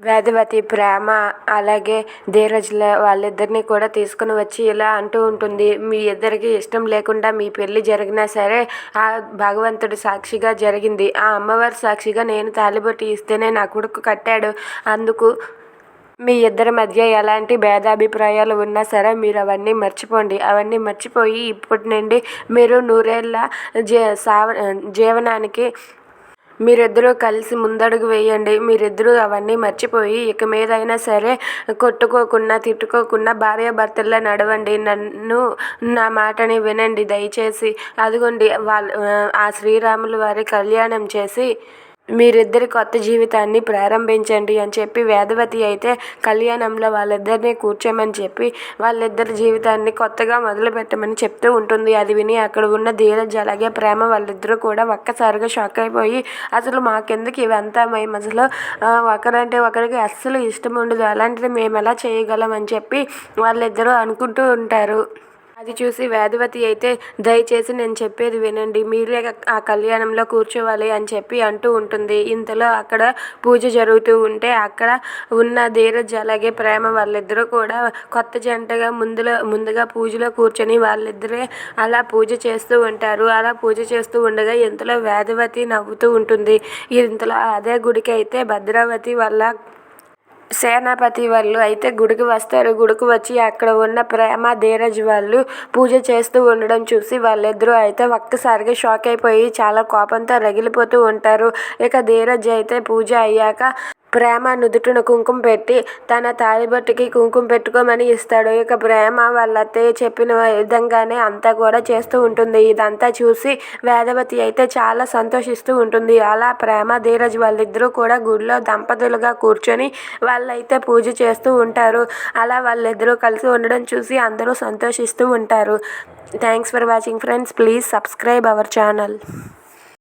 వేదవతి, ప్రేమ అలాగే ధీరజ్ల వాళ్ళిద్దరిని కూడా తీసుకుని వచ్చి ఇలా అంటూ ఉంటుంది. మీ ఇద్దరికి ఇష్టం లేకుండా మీ పెళ్లి జరిగినా సరే ఆ భగవంతుడి సాక్షిగా జరిగింది. ఆ అమ్మవారి సాక్షిగా నేను తాళిబొట్టు ఇస్తేనే నా కొడుకు కట్టాడు. అందుకు మీ ఇద్దరి మధ్య ఎలాంటి భేదాభిప్రాయాలు ఉన్నా సరే మీరు అవన్నీ మర్చిపోండి. అవన్నీ మర్చిపోయి ఇప్పటి నుండి మీరు నూరేళ్ళ జీవనానికి మీరిద్దరూ కలిసి ముందడుగు వేయండి. మీరిద్దరూ అవన్నీ మర్చిపోయి ఇక మీదైనా సరే కొట్టుకోకుండా తిట్టుకోకుండా భార్యాభర్తల్లా నడవండి. నా మాటని వినండి దయచేసి. అదిగోండి ఆ శ్రీరాముల వారి కళ్యాణం చేసి మీరిద్దరి కొత్త జీవితాన్ని ప్రారంభించండి అని చెప్పి వేదవతి అయితే కళ్యాణంలో వాళ్ళిద్దరిని కూర్చోమని చెప్పి వాళ్ళిద్దరి జీవితాన్ని కొత్తగా మొదలుపెట్టమని చెప్తూ ఉంటుంది. అది విని అక్కడ ఉన్న ధీరజ్ అలాగే ప్రేమ వాళ్ళిద్దరూ కూడా ఒక్కసారిగా షాక్ అయిపోయి అసలు మాకెందుకు ఇవంతా మేము అసలు ఒకరంటే ఒకరికి అస్సలు ఇష్టం ఉండదు, అలాంటిది మేము ఎలా చేయగలం అని చెప్పి వాళ్ళిద్దరూ అనుకుంటూ ఉంటారు. అది చూసి వేదవతి అయితే దయచేసి నేను చెప్పేది వినండి, మీరే ఆ కళ్యాణంలో కూర్చోవాలి అని చెప్పి అంటూ ఉంటుంది. ఇంతలో అక్కడ పూజ జరుగుతూ ఉంటే అక్కడ ఉన్న ధీరజ్ అలాగే ప్రేమ వాళ్ళిద్దరూ కూడా కొత్త జంటగా ముందుగా పూజలో కూర్చొని వాళ్ళిద్దరే అలా పూజ చేస్తూ ఉంటారు. అలా పూజ చేస్తూ ఉండగా ఇంతలో వేదవతి నవ్వుతూ ఉంటుంది. ఇంతలో అదే గుడికి అయితే భద్రావతి వాళ్ళ సేనాపతి వాళ్ళు అయితే గుడికి వస్తారు. గుడికి వచ్చి అక్కడ ఉన్న ప్రేమ ధీరజ్ వాళ్ళు పూజ చేస్తూ ఉండడం చూసి వాళ్ళిద్దరూ అయితే ఒక్కసారిగా షాక్ అయిపోయి చాలా కోపంతో రగిలిపోతూ ఉంటారు. ఇక ధీరజ్ అయితే పూజ అయ్యాక ప్రేమ నుదుటిన కుంకుమ పెట్టి తన తాళిబొట్టుకి కుంకుమ పెట్టుకోమని ఇస్తాడు. ఇక ప్రేమ వాళ్ళ అత్తయ్య చెప్పిన విధంగానే అంతా కూడా చేస్తూ ఉంటుంది. ఇదంతా చూసి వేదవతి అయితే చాలా సంతోషిస్తూ ఉంటుంది. అలా ప్రేమ ధీరజ్ వాళ్ళిద్దరూ కూడా గుడిలో దంపతులుగా కూర్చొని వాళ్ళైతే పూజ చేస్తూ ఉంటారు. అలా వాళ్ళిద్దరూ కలిసి ఉండడం చూసి అందరూ సంతోషిస్తూ ఉంటారు. Thanks for watching friends. Please subscribe our channel.